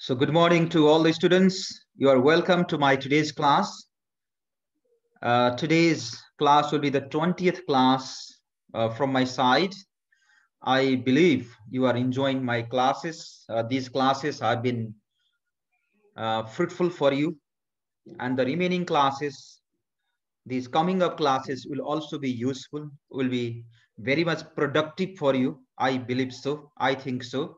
So good morning to all the students. You are welcome to my today's class. Today's class will be the 20th class from my side. I believe you are enjoying my classes. These classes have been fruitful for you, and the remaining classes, these coming up classes will also be useful, will be very much productive for you. I believe so. I think so.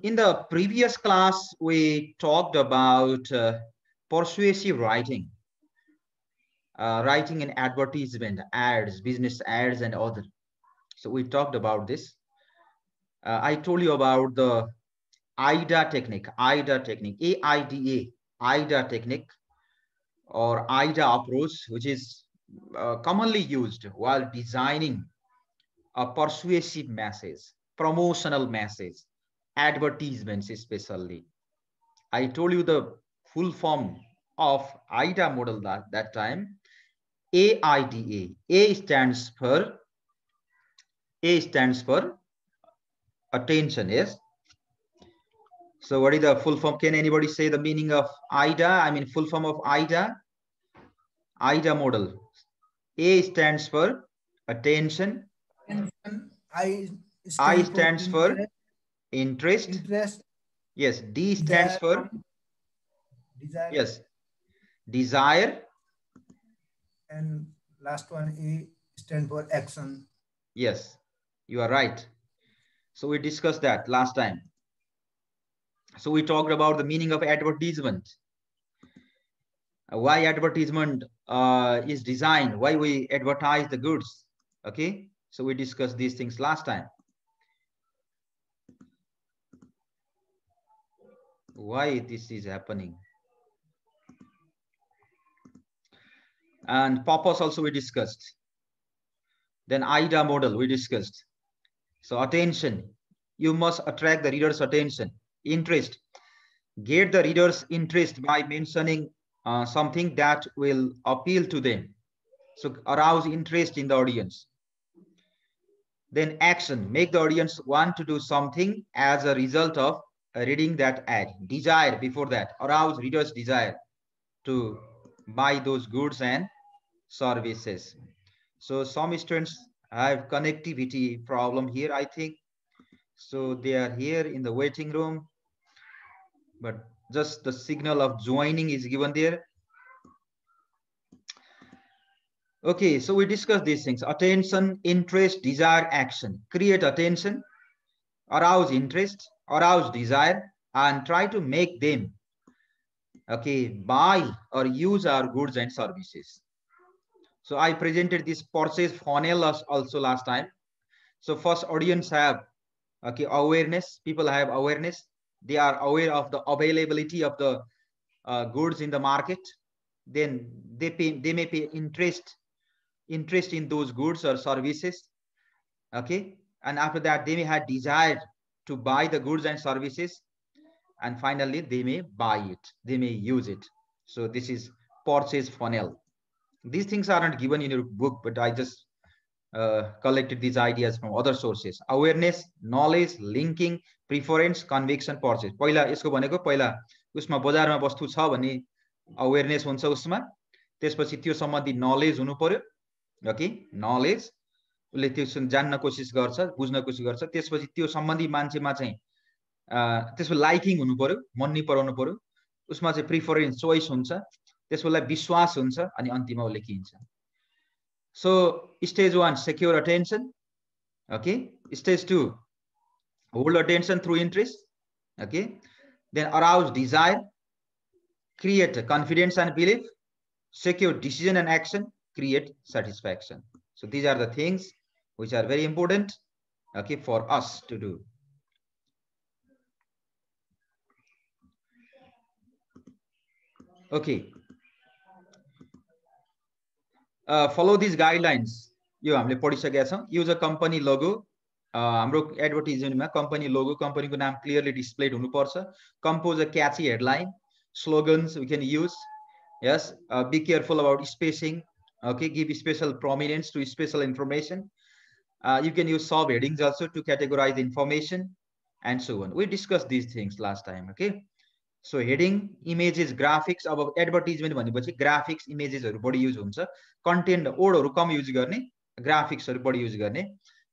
In the previous class, we talked about persuasive writing, writing in advertisement, ads, business ads, and other. So we talked about this. I told you about the AIDA technique, AIDA, AIDA technique, or AIDA approach, which is commonly used while designing a persuasive message, promotional message, advertisements especially. I told you the full form of AIDA model that time. AIDA. A stands for attention. Yes. So what is the full form? Can anybody say the meaning of AIDA? I mean full form of AIDA. AIDA model. A stands for attention. I stands for interest. Yes. D stands for desire. Yes. Desire. And last one, A stands for action. Yes, you are right. So we discussed that last time. So we talked about the meaning of advertisement. Why advertisement is designed, why we advertise the goods. Okay, so we discussed these things last time. Why this is happening. And purpose also we discussed. Then AIDA model we discussed. So attention, you must attract the reader's attention. Interest, get the reader's interest by mentioning something that will appeal to them. So arouse interest in the audience. Then action, make the audience want to do something as a result of reading that ad. Desire, before that, arouse readers' desire to buy those goods and services. So some students have connectivity problem here, I think. So they are here in the waiting room, but just the signal of joining is given there. Okay, so we discussed these things: attention, interest, desire, action. Create attention, arouse interest, arouse desire, and try to make them, okay, buy or use our goods and services. So I presented this purchase funnel also last time. So first, audience have, okay, awareness. People have awareness. They are aware of the availability of the goods in the market. Then they may pay interest in those goods or services. Okay, and after that they may have desire to buy the goods and services, and finally they may buy it, they may use it. So this is purchase funnel. These things aren't given in your book, but I just collected these ideas from other sources. Awareness, knowledge, linking, preference, conviction, purchase. पहिला यसको भनेको पहिला उसमा बजारमा वस्तु छ भने awareness हुन्छ उसमा, त्यसपछि त्यो सम्बन्धी नलेज हुनु पर्यो. ओके, नलेज, उसले त्यो जान्न कोसिस गर्छ, बुझ्न कोसिस गर्छ. त्यसपछि त्यो सम्बन्धी मान्छेमा चाहिँ त्यसको लाइकिङ हुनु पर्यो, मन नि पराउनु पर्यो. उसमा चाहिँ प्रिफरेन्स, चोइस हुन्छ, त्यसलाई विश्वास हुन्छ, अनि अन्तिममा उसले किन्छ. So stage 1, secure attention. Okay. Stage 2, hold attention through interest. Okay. Then arouse desire, create confidence and belief, secure decision and action, create satisfaction. So these are the things which are very important, okay, for us to do. Okay. Follow these guidelines. यो हामीले पढिसकेका छौं. Use a company logo. हाम्रो एडभर्टाइजमेन्टमा company logo, कम्पनीको नाम clearly displayed हुनुपर्छ. Compose a catchy headline. Slogans we can use. Yes. Be careful about spacing. Okay. Give special prominence to special information. You can use subheadings also to categorize information. and so on. We discussed these things last time. Okay, so heading, images, graphics. अब advertisement भनेपछि graphics इमेजेसहरु बढी use हुन्छ, content वर्डहरु कम use गर्ने, ग्राफिक्सहरु बढी use गर्ने.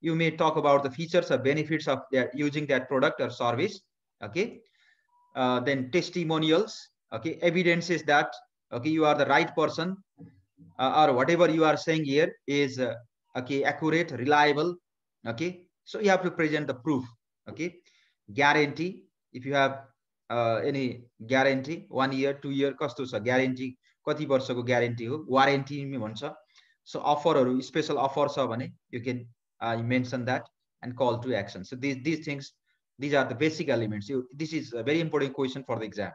You may talk about the features or benefits of that using that product or service. Okay, then testimonials. Okay, evidences that okay you are the right person, or whatever you are saying here is okay, accurate, reliable. Okay, so you have to present the proof. Okay, guarantee, if you have any guarantee, 1 year 2 year कस्तो छ guarantee, कति वर्षको guarantee हो, warranty नि भन्छ. So अफरहरु, special offer छ भने you can mention that and call to action. So these things, these are the basic elements. This is a very important question for the exam.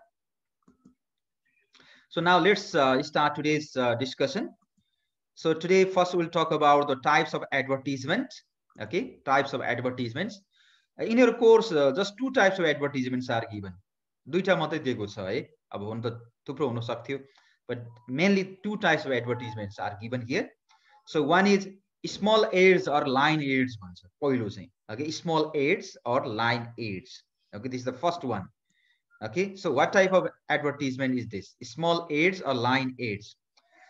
So now let's start today's discussion. So today first we'll talk about the types of advertisement. Okay, types of advertisements. In your course just 2 types of advertisements are given. दुईटा मात्रै दिएको छ है, अब हुन त थुप्रो हुन सक्थ्यो, but mainly 2 types of advertisements are given here. So one is small ads or line ads भन्छ पहिलो चाहिँ. Okay, small ads or line ads. Okay, this is the first one. Okay, so what type of advertisement is this? Small ads or line ads.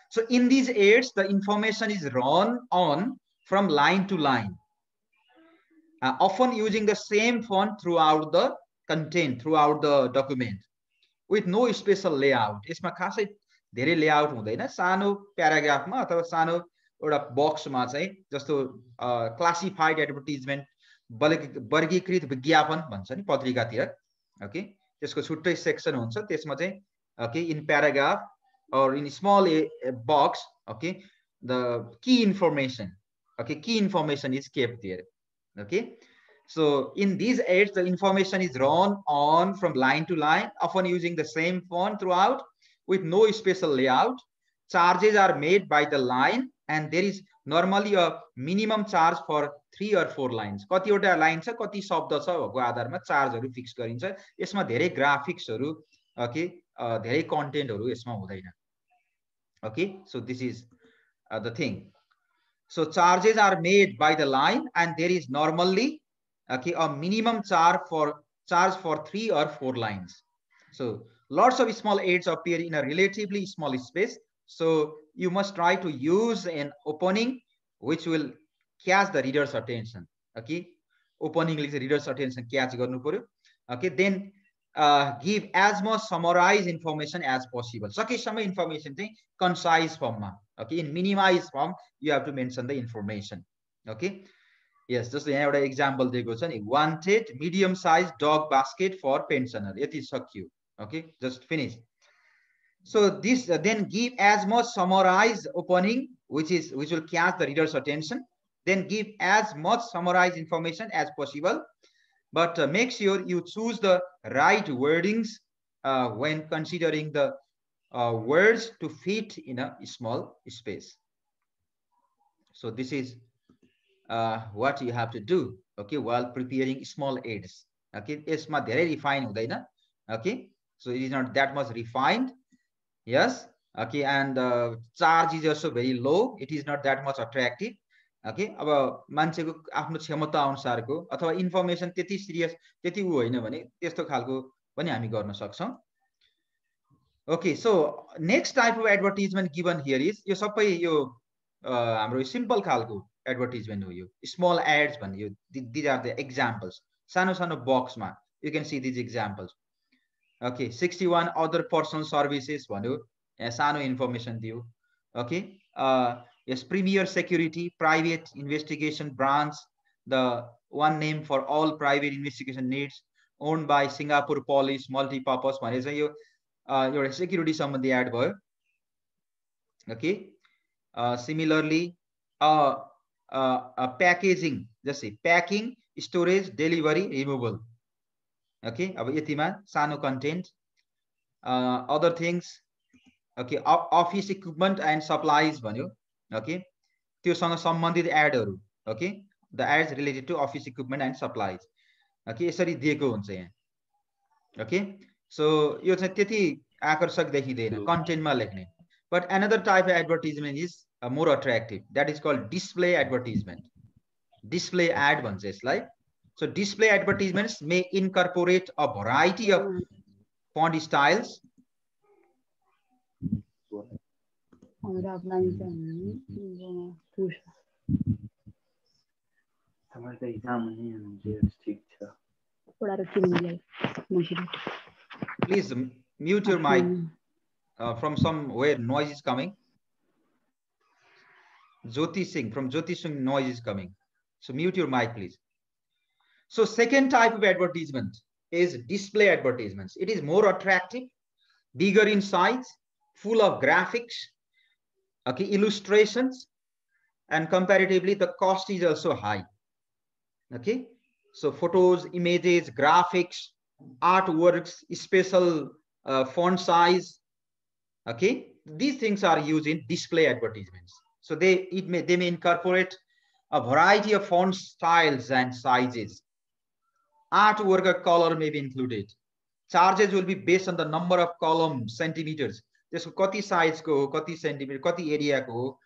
So in these ads, the information is run on from line to line, often using the same font throughout the content, throughout the document, with no special layout. यसमा खासै धेरै layout हुँदैन, सानो प्याराग्राफमा अथवा सानो एउटा बक्समा चाहिँ, जस्तो क्लासिफाइड एडभर्टिजमेन्ट, वर्गीकृत विज्ञापन भन्छ नि पत्रिकातिर. ओके, त्यसको छुट्टै सेक्सन हुन्छ, त्यसमा चाहिँ okay in paragraph or in small box, okay, the key information, okay, key information is kept there. Okay, so in these ads the information is run on from line to line, often using the same font throughout, with no special layout. Charges are made by the line, and there is normally a minimum charge for 3 or 4 lines. कतिवटा line छ, कति शब्द छ भएको आधारमा चार्जहरु fix गरिन्छ. यसमा धेरै ग्राफिक्सहरु, ओके, धेरै कन्टेन्टहरु यसमा हुँदैन. Okay, so this is the thing. So charges are made by the line, and there is normally okay a minimum charge for 3 or 4 lines. So lots of small ads appear in a relatively small space. So you must try to use an opening which will catch the reader's attention. Okay, opening like the reader's attention catch garnu पर्यो. Okay, then give as much summarized information as possible. सकेसम्म information चाहिँ concise form मा. Okay, in minimized form you have to mention the information. Okay, yes, जस्तो यहाँ एउटा example दिएको छ नि, wanted medium sized dog basket for pensioner. यति सक्यो. Okay, just finish. So this then give as much summarized opening which will catch the reader's attention. Then give as much summarized information as possible, but make sure you choose the right wordings when considering the words to fit in a small space. So this is what you have to do, okay, while preparing small ads. Okay, यसमा धेरै refine हुँदैन. Okay, so it is not that much refined. Yes, okay, and charge is also very low. It is not that much attractive. Okay, अब मान्छेको आफ्नो क्षमता अनुसारको अथवा information त्यति सिरियस त्यति उ होइन भने त्यस्तो खालको पनि हामी गर्न सक्छौं. Okay, so next type of advertisement given here is यो सबै यो हाम्रो सिम्पल खालको एडभर्टाइजमेन्ट हो. यो स्मल एड्स भन्ने यो these are the examples. सानो सानो बक्समा you can see these examples. Okay, 61 other personal services भन्यो, यहाँ सानो इन्फर्मेसन दियो. Okay, yes, Premier Security Private Investigation Branch, the one name for all private investigation needs, owned by Singapore Police, multi-purpose भने चाहिँ यो एउटा सेक्युरिटी सम्बन्धी add भयो. Okay, similarly packaging, just say packing, storage, delivery, removal. Okay, अब यतिमा सानो content. Other things, okay, office equipment and supplies भन्यो. Okay, त्योसँग सम्बन्धित एडहरु. Okay, the ads related to office equipment and supplies. Okay, यसरी दिएको हुन्छ यहाँ. Okay, so यो चाहिँ त्यति आकर्षक देखिदैन कन्टेन्टमा लेख्ने. But another type of advertisement is more attractive. That is called display advertisement. Display ad भन्छ यसलाई. So display advertisements may incorporate a variety of font styles. Please mute your mic. From somewhere noise is coming. Jyoti Singh, from Jyoti Singh noise is coming. So mute your mic, please. So second type of advertisement is display advertisements. It is more attractive, bigger in size, full of graphics, okay, illustrations, and comparatively the cost is also high. Okay, so photos, images, graphics, artworks, special font size. Okay, these things are used in display advertisements. So they may incorporate a variety of font styles and sizes. Artwork or color may be included. Charges will be based on the number of column centimeters. त्यसको कति साइजको हो, कति centimetre, कति एरियाको हो,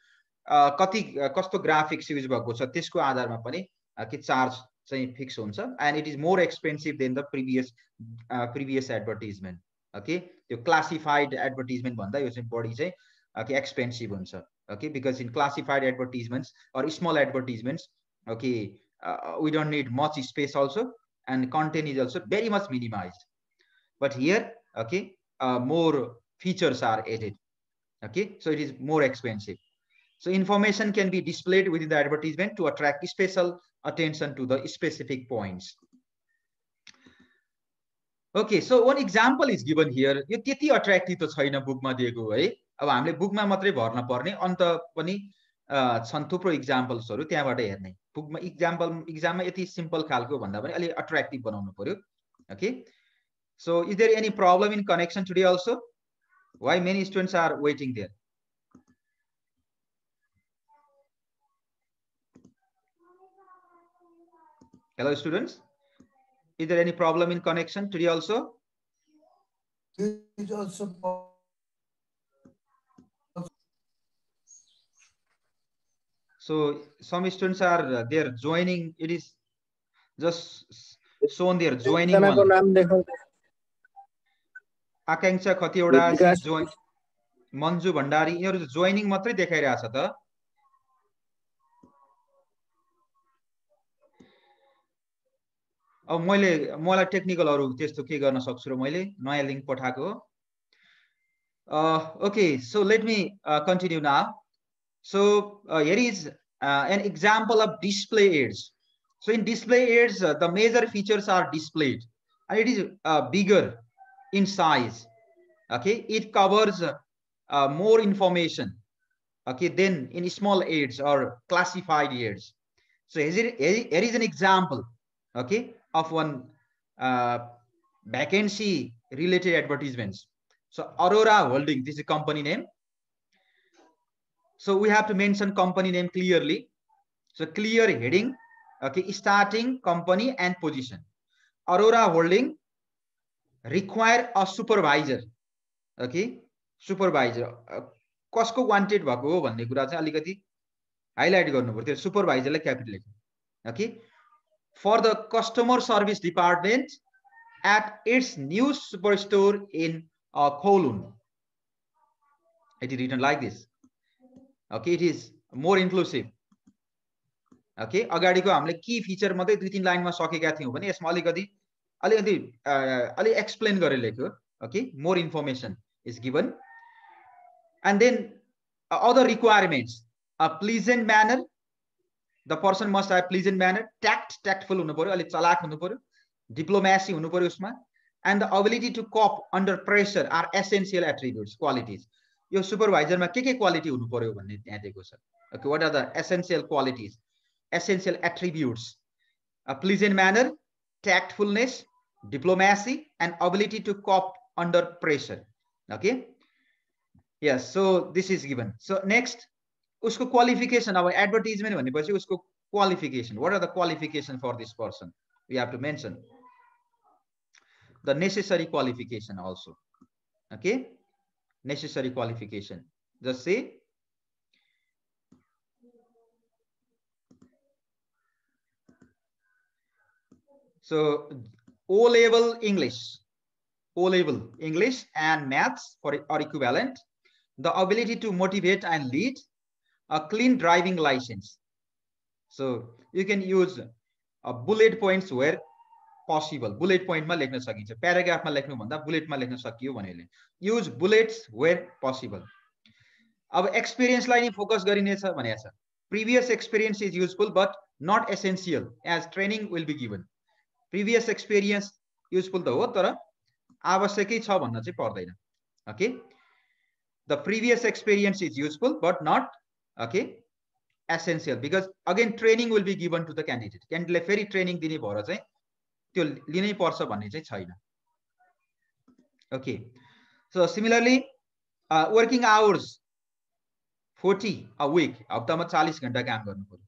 कति कस्तो ग्राफिक्स युज भएको छ त्यसको आधारमा पनि के चार्ज चाहिँ फिक्स हुन्छ. And it is more expensive than the previous advertisement. Okay, त्यो classified advertisement भन्दा यो चाहिँ बढी चाहिँ expensive हुन्छ. Okay, because in classified advertisements or small advertisements, okay, we don't need much space also, and content is also very much minimized. But here, okay, more features are added. Okay, so it is more expensive. So information can be displayed within the advertisement to attract special attention to the specific points. Okay, so one example is given here. यो त्यति attractive त छैन बुकमा दिएको है. अब हामीले बुकमा मात्रै भर्न पर्ने, अन्त पनि छन् थुप्रो एक्जाम्पल्सहरु त्यहाँबाट हेर्ने. बुकमा एक्जाममा यति सिम्पल खालको भन्दा पनि अलि अट्र्याक्टिभ बनाउनु पर्यो. Okay, so is there any problem in connection today also? Why many students are waiting there? Hello students, is there any problem in connection today also? It is also. So some students are there joining. It is just shown there joining one. Akanksha Khatiwada join, Manju Bhandari यिनीहरु joining मात्रै देखाइरहेछ त. अब मलाई टेक्निकलहरु त्यस्तो के गर्न सक्छु र मैले नयाँ लिंक पठाएको. Okay, so let me continue now. So here is an example of display ads. So in display ads, the major features are displayed, and it is bigger in size. Okay, it covers more information. Okay, than in small ads or classified ads. So here is an example. Okay, of one vacancy related advertisements. So Aurora Holding, this is a company name. So we have to mention company name clearly. So clear heading, okay, starting, company and position. Aurora Holding require a supervisor. Okay, supervisor. कसको wanted भएको हो भन्ने कुरा चाहिँ अलिकति highlight गर्नु पर्यो. सुपरभाइजरलाई capital लेख्नु. Okay, for the customer service department at its new superstore in Kowloon. It is written like this. Okay, it is more inclusive. Okay, अगाडिको हामीले की फिचर मात्रै 2-3 लाइनमा सकेका थियौं भने यसमा अलि एक्सप्लेन गरेर लेख्यो. Okay, more information is given. And then other requirements: a pleasant manner. The person must have pleasant manner. Tactful हुनु पर्यो, अलि चलाक हुनु पर्यो. Diplomacy हुनु पर्यो उसमा. And the ability to cope under pressure are essential attributes, qualities. यो सुपरभाइजरमा के क्वालिटी हुनु पर्यो भन्ने त्यहाँ दिएको छ. Okay, what are the essential qualities, essential attributes? A pleasant manner, tactfulness, diplomacy, and ability to cope under pressure. Okay, yes, so this is given. So next, उसको qualification, our advertisement भनेपछि उसको qualification. What are the qualifications for this person? We have to mention the necessary qualification also. Okay, necessary qualification. Just say So O-level English, O-level English and maths or equivalent, the ability to motivate and lead, a clean driving license. So you can use bullet points where possible. Bullet point ma लेख्न सकिन्छ, paragraph ma लेख्नु भन्दा bullet ma लेख्न सकियो भनेले use bullets where possible. अब experience लाई नि focus गरिनेछ भनेको छ. Previous experience is useful but not essential as training will be given. Previous experience useful त हो तर आवश्यकै छ भन्न चाहिँ पर्दैन. Okay, the previous experience is useful but not essential because again training will be given to the candidate. Candidate ले फेरि training दिने भएर चाहिँ त्यो लिनै पर्छ भन्ने चाहिँ छैन. Okay, so similarly working hours 40 a week, हप्तामा 40 घण्टा काम गर्नु पर्यो,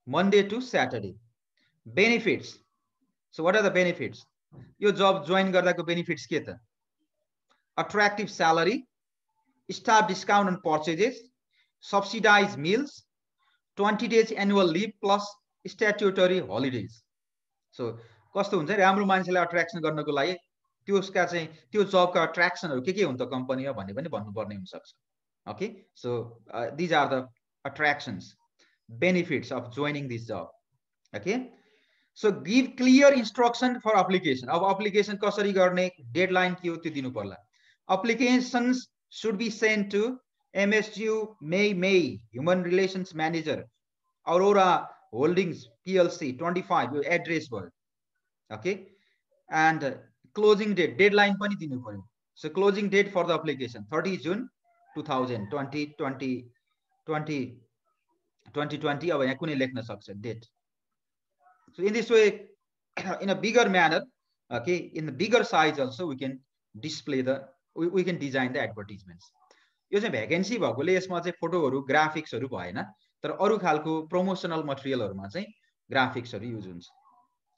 Monday to Saturday. Benefits, so what are the benefits? यो job join गर्दाको benefits के त? Attractive salary, staff discount on purchases, subsidized meals, 20 days annual leave plus statutory holidays. So कस्तो हुन्छ राम्रो मान्छेलाई अट्र्याक्सन गर्नको लागि त्यसका चाहिँ त्यो जबका अट्र्याक्सनहरु के हुन्छ कम्पनीमा भन्ने पनि भन्नुपर्ने हुन सक्छ. Okay, so these are the attractions, benefits of joining this job. Okay, so give clear instruction for application. अब application कसरी गर्ने, deadline के हो त्यो दिनु पर्ला. Applications should be sent to MSU May Human Relations Manager, Aurora Holdings PLC 25 your address भयो. Okay, and closing date, deadline पनि दिनु पर्यो. So closing date for the application 30 June 2020 अब यहाँ कुनै लेख्न सक्छ date. So in this way, in a bigger manner, okay, in the bigger size also we can display we can design the advertisements. यो चाहिँ भ्याकेन्सी भएकोले यसमा चाहिँ फोटोहरु ग्राफिक्सहरु भएन, तर अरु खालको प्रमोशनल मटेरियलहरुमा चाहिँ ग्राफिक्सहरु युज हुन्छ.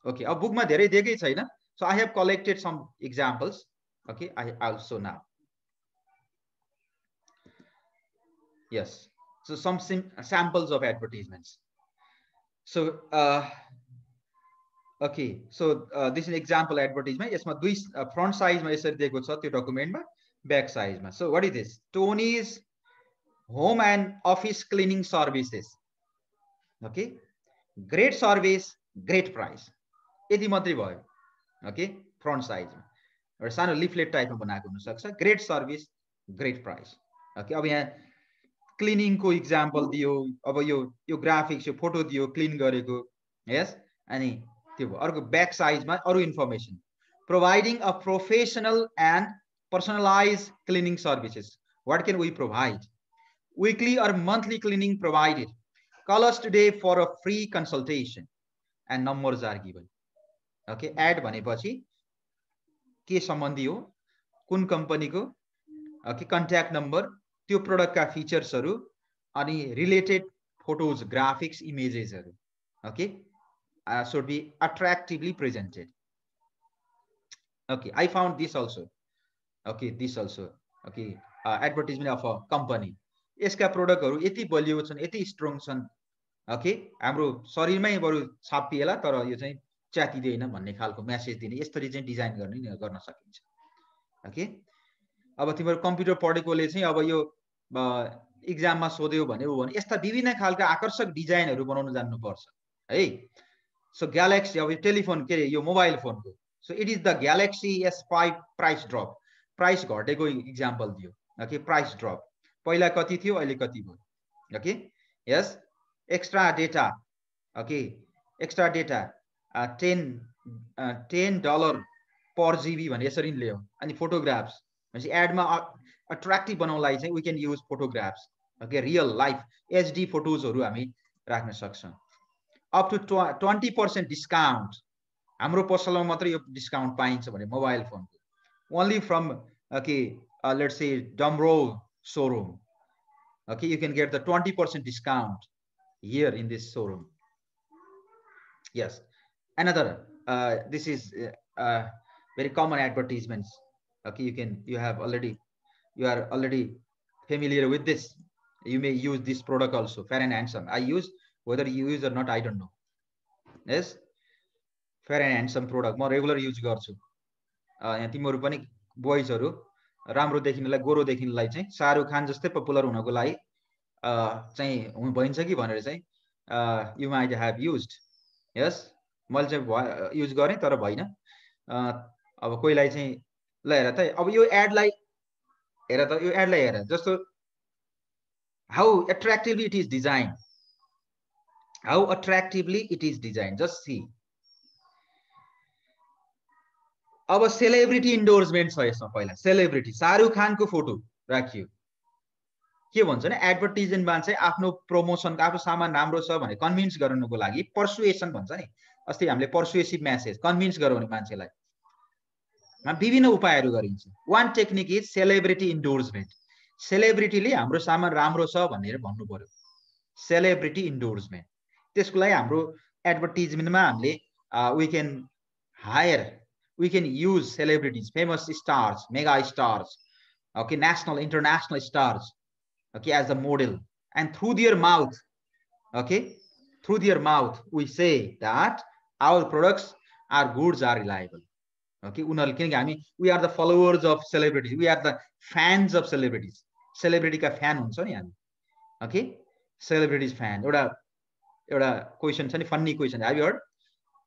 Okay, अब बुकमा धेरै दिएकै छैन, so I have collected some examples. Okay, I also now. Yes, so some samples of advertisements. So okay, so this is an example advertisement. यसमा दुई front size मा यसरी दिएको छ त्यो document मा, back size मा. So what is this? Tony's home and office cleaning services. Okay, great service, great price. यति मात्रै भयो. Okay, front size मा एउटा सानो leaflet type मा बनाएको हुन सक्छ. Great service, great price. Okay, अब यहाँ क्लिनिङ को एक्जाम्पल दियो, अब यो ग्राफिक्स यो फोटो दियो क्लिन गरेको. यस, अनि त्यो अर्को ब्याक साइजमा अरु information. Providing a professional and personalised cleaning services. What can we provide? Weekly or monthly cleaning provided. Call us today for a free consultation and numbers are given. Okay, ad भनेपछि के सम्बन्धी हो, कुन कम्पनीको, okay, contact number, त्यो प्रोडक्टका फिचर्सहरु अनि रिलेटेड फोटोज, ग्राफिक्स, इमेजेसहरु. Okay, should be attractively presented. Okay, I found this also. Okay, this also. Okay, advertisement of a company. यसका प्रोडक्टहरु यति बलियो छन्, यति स्ट्रङ छन्. ओके, हाम्रो शरीरमै बरु छापिएला तर यो चाहिँ च्यातिदैन भन्ने खालको मेसेज दिने यसरी चाहिँ डिजाइन गर्न सकिन्छ. ओके, अब तिम्रो कम्प्युटर पढेकोले चाहिँ अब यो एक्जाममा सोध्यो भने यस्ता विभिन्न खालका आकर्षक डिजाइनहरु बनाउन जान्नु पर्छ है. सो ग्यालेक्सी, अब टेलिफोन के यो मोबाइल फोनको, so it is the Galaxy S5 price drop. Price घटेको एक्जाम्पल दियो. ओके, प्राइस ड्रप पहिला कति थियो अहिले कति भयो. Okay, yes, extra data. Okay, extra data $10 per GB भने यसरी ल्याऊ. अनि फोटोग्राफ्स भनेपछि एडमा अट्र्याक्टिभ बनाउनलाई चाहिँ we can use photographs. Okay, real life HD फोटोजहरु हामी राख्न सक्छौं. Up to 20% discount. हाम्रो पसलमा मात्र यो डिस्काउन्ट पाइन्छ भने मोबाइल फोनको. Only from okay let's say Damro showroom. Okay, you can get the 20% discount here in this showroom. Yes, another this is very common advertisements. Okay, you are already familiar with this. You may use this product also, Fair and Handsome. I use, whether you use or not I don't know. Yes, fair and handsome product म regular use गर्छु। यहाँ तिमीहरू पनि बोइजहरू राम्रो देखिनलाई, गोरो देखिनलाई चाहिँ शाहरुख खान जस्तै popular हुनको लागि चाहिँ भइन्छ कि भनेर चाहिँ यु माइट ह्याभ युज्ड। यस, मैले चाहिँ युज गरेँ तर भइन। अब कोहीलाई चाहिँ ल हेर त, अब यो एडलाई हेर त, यो एडलाई हेर, जस्तो how attractively it is design, how attractively it is design, just see. अब सेलिब्रिटी इन्डोर्समेन्ट छ यसमा। पहिला सेलिब्रिटी शाहरुख खानको फोटो राखियो, के भन्छ भने एडभर्टिजमेन्टमा चाहिँ आफ्नो प्रमोसनको, आफ्नो सामान राम्रो छ भने कन्भिन्स गराउनुको लागि पर्सुएसन भन्छ नि, अस्ति हामीले पर्सुएसिभ म्यासेज, कन्भिन्स गराउने मान्छेलाई विभिन्न उपायहरू गरिन्छ। One technique is celebrity endorsement. सेलिब्रिटीले हाम्रो सामान राम्रो छ भनेर भन्नु पर्यो, सेलिब्रिटी इन्डोर्समेन्ट। त्यसको लागि हाम्रो एडभर्टिजमेन्टमा हामीले we can use celebrities, famous stars, mega stars, okay, national, international stars, okay, as a model, and through their mouth, okay, through their mouth we say that our products, our goods are reliable, okay. We are the followers of celebrities, we are the fans of celebrities. Celebrity ka fan huncha ni हामी, okay, celebrities fan. एउटा question छ नि, funny question, have you heard?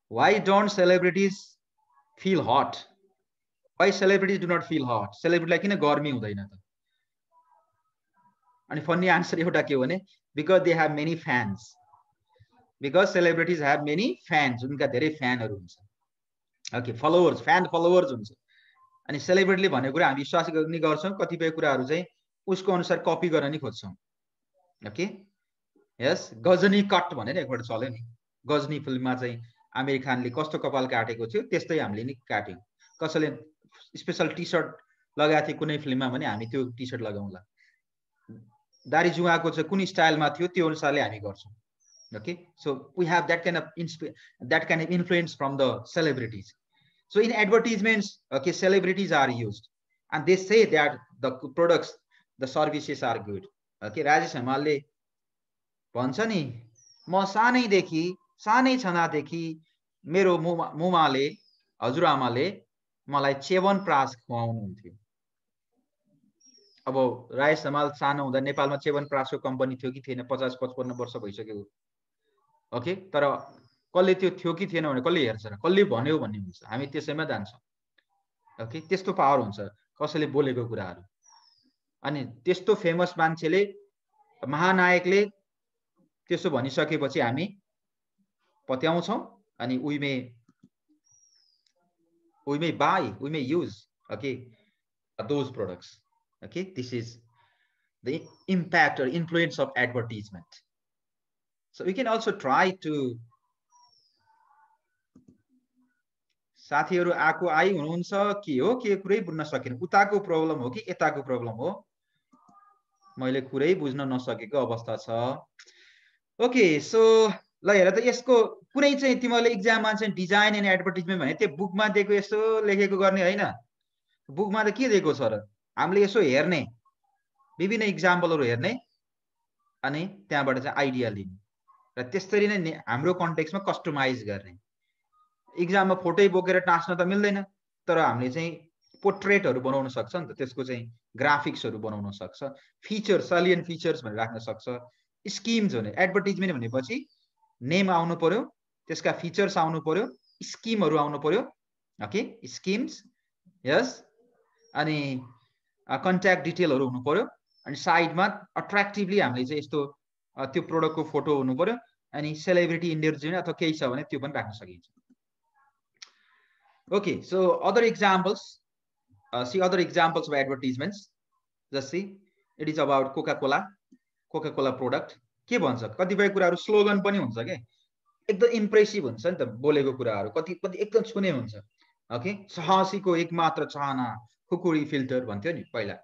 Why don't celebrities feel hot? Why celebrities do not feel hot? Celebrity like किन गर्मी हुँदैन त? अनि funny answer एउटा के हो भने because they have many fans. Because celebrities have many fans. उनका धेरै फ्यानहरु हुन्छ, okay, followers, fan followers हुन्छ। अनि सेलिब्रिटीले भनेको कुरा हामी विश्वास गर्ने गर्छौं, कतिपय कुराहरु चाहिँ उसको अनुसार कपी गर्न नि खोज्छौं, okay, yes। गजनी कट भनेर एकपल्ट चल्यो नि, गजनी फिल्ममा चाहिँ आमिर खानले कस्तो कपाल काटेको थियो त्यस्तै हामीले नि काट्यौं। कसैले स्पेशल टी सर्ट लगाएको थियो कुनै फिल्ममा भने हामी त्यो टी सर्ट लगाउँला। दारी जुगाको चाहिँ कुन स्टाइलमा थियो त्यो अनुसारले हामी गर्छौं, okay। So we have that kind of influence from the celebrities. So in advertisements, okay, celebrities are used and they say that the products, the services are good, okay। Rajesh हमालले भन्छ नि, म सानै छनादेखि मेरो मुमाले, हजुरआमाले मलाई च्यवनप्राश खुवाउनुहुन्थ्यो। अब राजेश हमाल सानो हुँदा नेपालमा च्यवनप्राशको कम्पनी थियो कि थिएन, 50-55 वर्ष भइसक्यो, ओके। तर कसले त्यो थियो कि थिएन भने कसले हेर्छ र, कसले भन्यो भन्ने हुन्छ, हामी त्यसैमा जान्छौं, ओके। त्यस्तो पावर हुन्छ कसैले बोलेको कुराहरु। अनि त्यस्तो फेमस मान्छेले, महानायकले त्यसो भनिसकेपछि हामी पत्याउँछौं अनि we may buy, we may use, okay, those products, okay। This is the impact or influence of advertisement. So we can also try to, साथीहरु आको आई हुनुहुन्छ के हो, के कुरै बुझ्न सकिन, उताको प्रब्लम हो कि यताको प्रब्लम हो, मैले कुरै बुझ्न नसकेको अवस्था छ, ओके। सो ल हेर त, यसको कुनै चाहिँ तिमीले एक्जाममा चाहिँ डिजाइन एन्ड एडभर्टाइजमेन्ट भने त्यो बुकमा दिएको यसो लेखेको गर्ने हैन। बुकमा त के दिएको छ र, हामीले यसो हेर्ने, विभिन्न एक्जाम्पलहरु हेर्ने अनि त्यहाँबाट चाहिँ आइडिया लिने र त्यसरी नै हाम्रो कन्टेक्स्टमा कस्टमाइज गर्ने। एक्जाममा फोटो बोकेर टास्न त मिल्दैन, तर हामीले चाहिँ पोर्ट्रेटहरु बनाउन सक्छ नि त, त्यसको चाहिँ ग्राफिक्सहरु बनाउन सक्छ, फिचर, सलिएन्ट फिचर्स भनेर राख्न सक्छ। स्किम्स भने एडभर्टाइजमेन्ट भनेपछि नेम आउनु पर्यो, त्यसका फिचर्स आउनु पर्यो, स्किमहरु आउनु पर्यो, ओके, स्किम्स, यस। अनि कन्ट्याक्ट डिटेलहरु हुनु पर्यो, अनि साइडमा अट्र्याक्टिभली हामीले चाहिँ यस्तो त्यो प्रोडक्टको फोटो हुनु पर्यो, अनि सेलिब्रिटी इन्डोर्समेन्ट अथवा केही छ भने त्यो पनि राख्न सकिन्छ, okay। So other examples, see other examples of advertisements, just see, it is about Coca-Cola product। के भन्छ, कतिपय कुराहरु स्लोगन पनि हुन्छ के, एकदम इम्प्रेसिभ हुन्छ नि त बोलेको कुराहरु, कति एकदम छुने हुन्छ, ओके। साहसीको एकमात्र चाहना खुकुरी फिल्टर भन्थ्यो नि पहिला,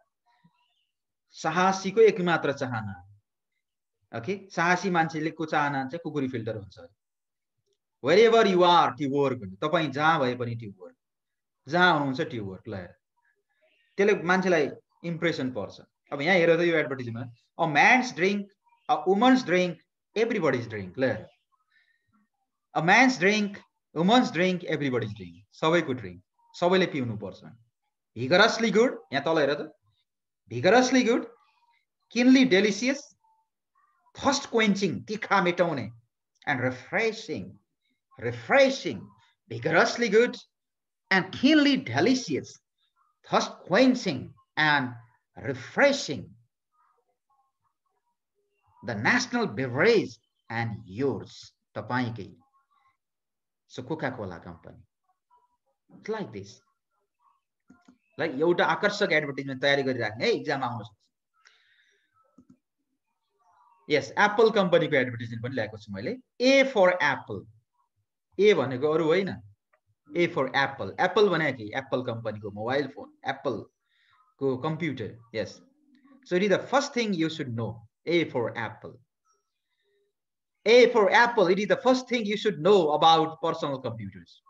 साहसीको एकमात्र चाहना, ओके। साहसी मान्छेले को चाहना चाहिँ खुकुरी फिल्टर हुन्छ। wherever you are, tube work भन्छ, तपाई जहाँ भए पनि ट्युब वर्क, जहाँ हुनुहुन्छ ट्युब वर्क, ल हेर त्यसले मान्छेलाई इम्प्रेसन पर्छ। अब यहाँ हेर त यो advertisement, a man's drink, a woman's drink, everybody's drink, ल हेर, a man's drink, woman's drink, everybody's drink, सबैको ड्रिंक, सबैले पिउनु पर्छ. भिगरसली गुड, यहाँ तल हेर त, vigorously good, Kinley delicious, thirst quenching, तिखा मेटाउने, and refreshing, vigorously good and keenly delicious, thirst quenching and refreshing, the national beverage and yours, tapaikai. So Coca-Cola company. It's like this. Like एउटा आकर्षक advertisement तयारी गरिराख्ने है, exam आउन सक्छ. यस, Apple कम्पनीको एडभर्टाइजमेन्ट पनि ल्याएको छु मैले. ए फर एप्पल, ए भनेको अरु होइन, ए फर एप्पल. एप्पल भनेको कि एप्पल कम्पनीको मोबाइल फोन, एप्पल को computer. Yes, so it is the first thing you should know. A for apple. A for apple, it is the first thing you should know about personal computers.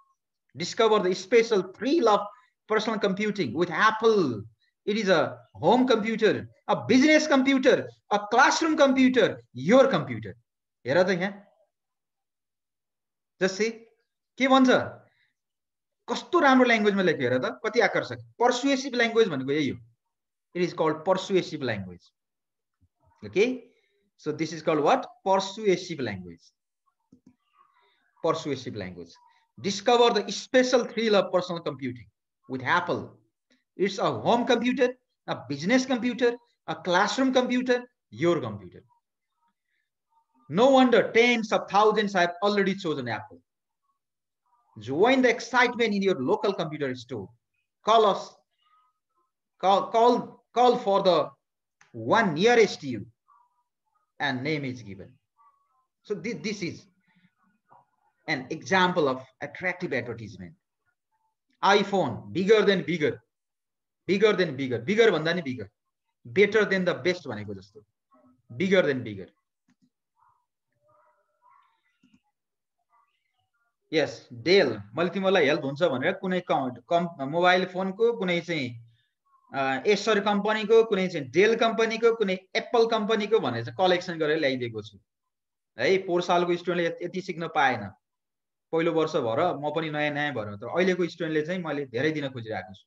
Discover the special thrill of personal computing with Apple. It is a home computer, a business computer, a classroom computer, your computer. हेर त यहाँ जस्तै के भन्छ, कस्तो राम्रो ल्याङ्ग्वेजमा लेख्यो हेर त, कति आकर्षक. पर्सुएसिभ ल्याङ्ग्वेज भनेको यही हो. It is called persuasive language. Okay, so this is called what? Persuasive language. Persuasive language. Discover the special thrill of personal computing with Apple. It's a home computer, a business computer, a classroom computer, your computer. No wonder tens of thousands have already chosen Apple. Join the excitement in your local computer store. Call us. Call for the one nearest you, and name is given. So this is an example of attractive advertisement. iPhone, bigger than bigger, bigger than bigger, bigger भन्दा नि bigger, better than the best भनेको जस्तो, bigger than bigger. Yes, Dell, मैले तिमीलाई help हुन्छ भनेर कुनै mobile फोनको, कुनै चाहिँ एसर कम्पनीको, कुनै चाहिँ डेल कम्पनीको, कुनै एप्पल कम्पनीको भनेर चाहिँ कलेक्सन गरेर ल्याइदिएको छु है. पोहोर सालको स्टुडेन्टले यति सिक्न पाएन, पहिलो वर्ष भएर म पनि नयाँ नयाँ भएर, तर अहिलेको स्टुडेन्टले चाहिँ मैले धेरै दिन खोजिरहेको छु.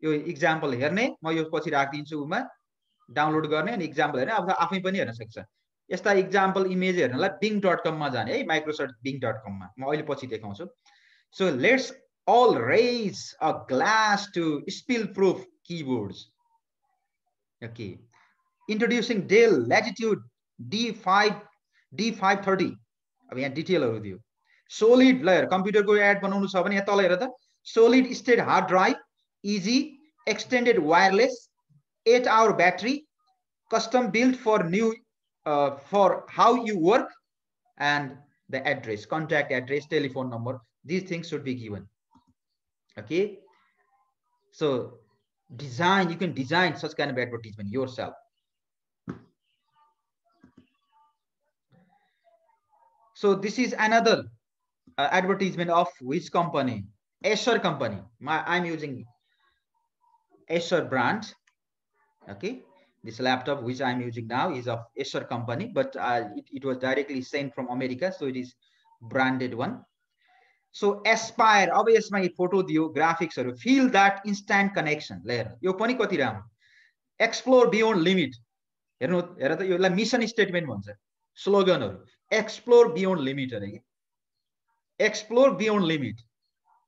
यो इक्जाम्पल हेर्ने, म यो पछि राखिदिन्छु उमा, डाउनलोड गर्ने अनि इक्जाम्पल हेर्ने, अब आफै पनि हेर्न सक्छ. यस्ता इक्जाम्पल इमेज हेर्नलाई bing.com मा जाने है, माइक्रोसफ्ट bing.com मा, म अहिले पछि देखाउँछु. So let's all raise a glass to spill-proof keyboards. Okay, introducing Dell Latitude D530. अब यहाँ डिटेलहरु दियो. Solid layer computer को एड बनाउनु छ भने यहाँ तल हेर त, solid state hard drive, easy, extended wireless, 8-hour battery, custom built for new for how you work, and the address, contact address, telephone number. These things should be given. Okay, so design, you can design such kind of advertisement yourself. So this is another advertisement of which company? Acer company. I'm using Acer brand. Okay, this laptop which I'm using now is of Acer company, but it was directly sent from America, so it is branded one. So Aspire, अब यसमा photo दियो, ग्राफिक्सहरु, feel that instant connection layer. यो पनि कति राम्रो. Explore beyond limit. हेर्नु हेर त, योलाई मिशन स्टेटमेन्ट भन्छ, स्लोगनहरु. Explore beyond limit अरे के, explore beyond limit.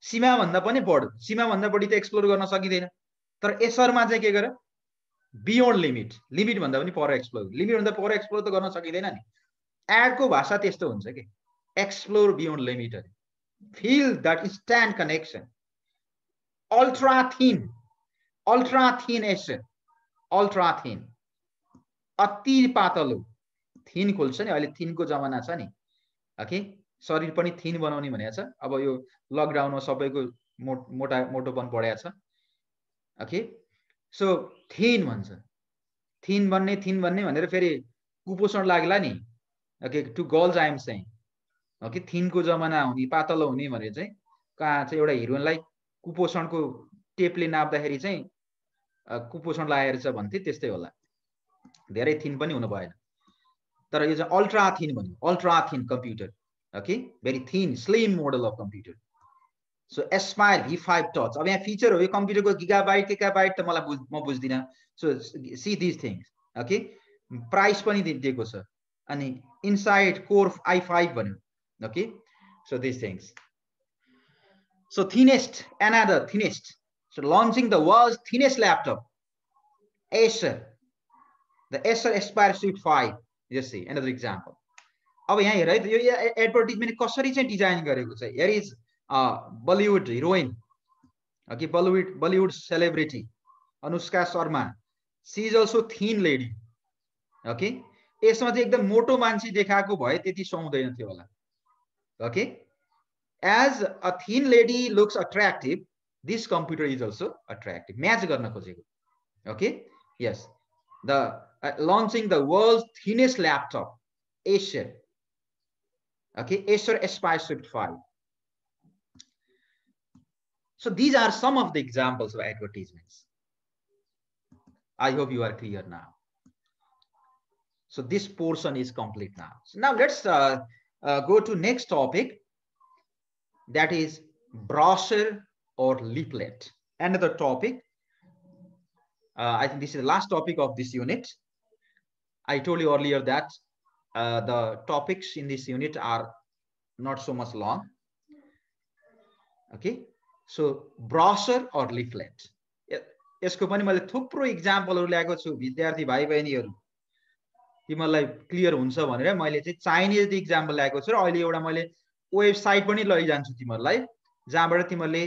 सीमा भन्दा पनि बढ, सीमा भन्दा बढी त एक्सप्लोर गर्न सकिदैन, तर एसरमा चाहिँ के गर, बियोन्ड लिमिट, लिमिट भन्दा पनि पर एक्सप्लोर, लिमिट भन्दा पर एक्सप्लोर त गर्न सकिदैन नि. एडको भाषा त्यस्तो हुन्छ के, एक्सप्लोर बियोन्ड लिमिट अरे. Feel that instant connection. Ultra thin Acer, ultra thin, अति पातलो, थिन खोल्छ नि, अहिले थिनको जमाना छ नि. ओके, शरीर पनि थिन बनाउने भनेको छ. अब यो लकडाउनमा सबैको मोटोपन बढ्या छ. ओके, सो थिन भन्छ, थिन बन्ने भनेर फेरि कुपोषण लाग्ला नि. Okay, to girls I am saying. Okay, थिनको जमाना हुने, पातलो हुने भने चाहिँ कहाँ चाहिँ एउटा हिरोइनलाई कुपोषणको टेपले नाप्दाखेरि चाहिँ कुपोषण लागेर छ भन्थे, त्यस्तै होला. धेरै थिन पनि हुनु भएन. तर यो चाहिँ अल्ट्रा थिन भन्यो, ultra thin computer. Okay, very thin, slim model of computer. So Aspire V5 touch. अब यहाँ feature हो यो computer को gigabyte त मलाई म बुझ्दिन. So see these things. Okay, price पनि दिएको छ. अनि inside Core i5 भन्यो. Okay, so these things. So thinnest, another thinnest. So launching the world's thinnest laptop, Acer. The Acer Aspire Suite 5. Just see another example. अब यहाँ हेर है यो एडभर्टिजमेन्ट कसरी चाहिँ डिजाइन गरेको छ. Here is Bollywood heroine. Okay, Bollywood celebrity Anushka Sharma. She is also thin lady. Okay, यसमा चाहिँ एकदम मोटो मान्छे देखाएको भए त्यति सुहाउँदैन थियो होला. Okay, as a thin lady looks attractive, this computer is also attractive. Match गर्न खोजेको. Okay, yes, the launching the world's thinnest laptop, Acer. Okay, Acer Aspire Swift 5. So these are some of the examples of advertisements. I hope you are clear now. So this portion is complete now. So now let's go to next topic, that is brochure or leaflet. Another topic. I think this is the last topic of this unit. I told you earlier that the topics in this unit are not so much long. Okay, so brochure or leaflet. यसको पनि मैले थुप्रो इक्जाम्पलहरु ल्याएको छु विद्यार्थी भाइ बहिनीहरु, तिमीहरुलाई clear हुन्छ भनेर मैले चाहिँ चाइनिज इक्जाम्पल ल्याएको छु र अहिले एउटा मैले वेबसाइट पनि लैजान्छु तिमीहरुलाई, जहाँबाट तिमीहरुले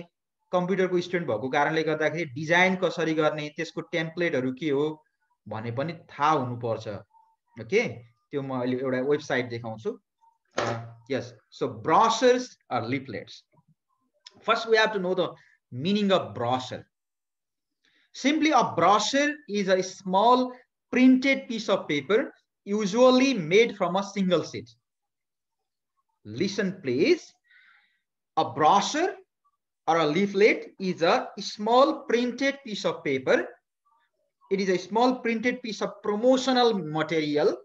कम्प्युटरको स्टुडेन्ट भएको कारणले गर्दाखेरि डिजाइन कसरी गर्ने, त्यसको टेम्प्लेटहरु के हो भन्ने पनि थाहा हुनुपर्छ. ओके, त्यो म अहिले एउटा वेबसाइट देखाउँछु. Yes, so brochures or leaflets. First we have to know the meaning of brochure. Simply, a brochure is a small printed piece of paper, usually made from a single sheet. Listen please. A brochure or a leaflet is a small printed piece of paper. It is a small printed piece of promotional material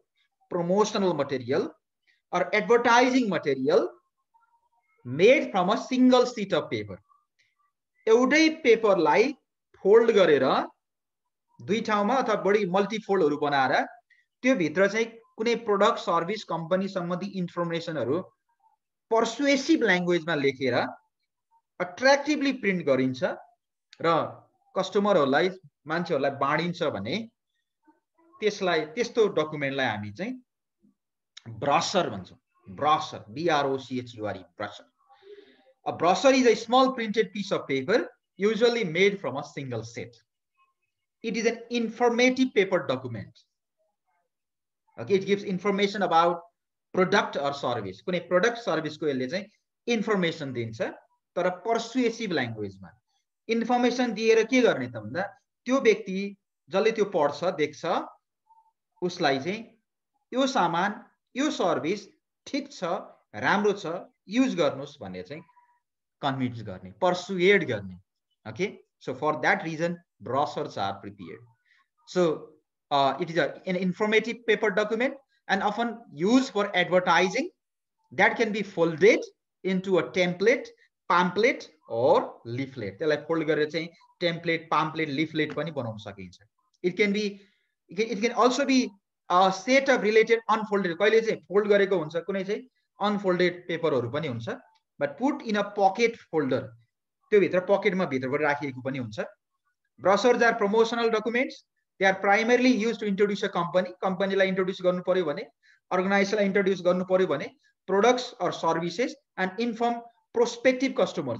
or advertising material made from a single sheet of paper. एउटै पेपरलाई fold गरेर दुई ठाउँमा अथवा बढी मल्टिफोल्डहरु बनाएर त्यो भित्र चाहिँ कुनै प्रोडक्ट सर्भिस कम्पनी सम्बन्धी इन्फर्मेसनहरु पर्सुएसिभ ल्याङ्ग्वेजमा लेखेर अट्र्याक्टिभली प्रिन्ट गरिन्छ र कस्टमरहरुलाई मान्छेहरुलाई बाँडिन्छ भने त्यसलाई त्यस्तो डकुमेन्टलाई हामी चाहिँ brochure भन्छौं. Brochure, B-R-O-C-H-U-R-E, brochure. A brochure is a small printed piece of paper, usually made from a single sheet. It is an informative paper document. Okay, it gives information about product or service. कुनै product service को यसले चाहिँ information दिन्छ तर persuasive language मा. Information दिएर के गर्ने त भन्दा त्यो व्यक्ति जसले त्यो पढ्छ देख्छ उसलाई चाहिँ यो सामान यो सर्भिस ठीक छ, राम्रो छ, युज गर्नुस् भन्ने चाहिँ कन्भिन्स गर्ने, पर्सुएड गर्ने. Okay, so for that reason brochures are prepared. So it is an informative paper document and often used for advertising that can be folded into a template, pamphlet or leaflet. त्यसलाई fold गरेर चाहिँ template, pamphlet, leaflet पनि बनाउन सकिन्छ. It can also be a set of related unfolded, कहिले चाहिँ fold गरेको हुन्छ, कुनै चाहिँ unfolded पेपरहरु पनि हुन्छ, but put in a pocket folder. त्यो भित्र पकेटमा भित्रबाट राखिएको पनि हुन्छ. Brochures are promotional documents. They are primarily used to introduce a company. कम्पनीलाई इन्ट्रोड्युस गर्नु पर्यो भने, अर्गनाइजेसनलाई इन्ट्रोड्युस गर्नु पर्यो भने, products or services and inform prospective customers,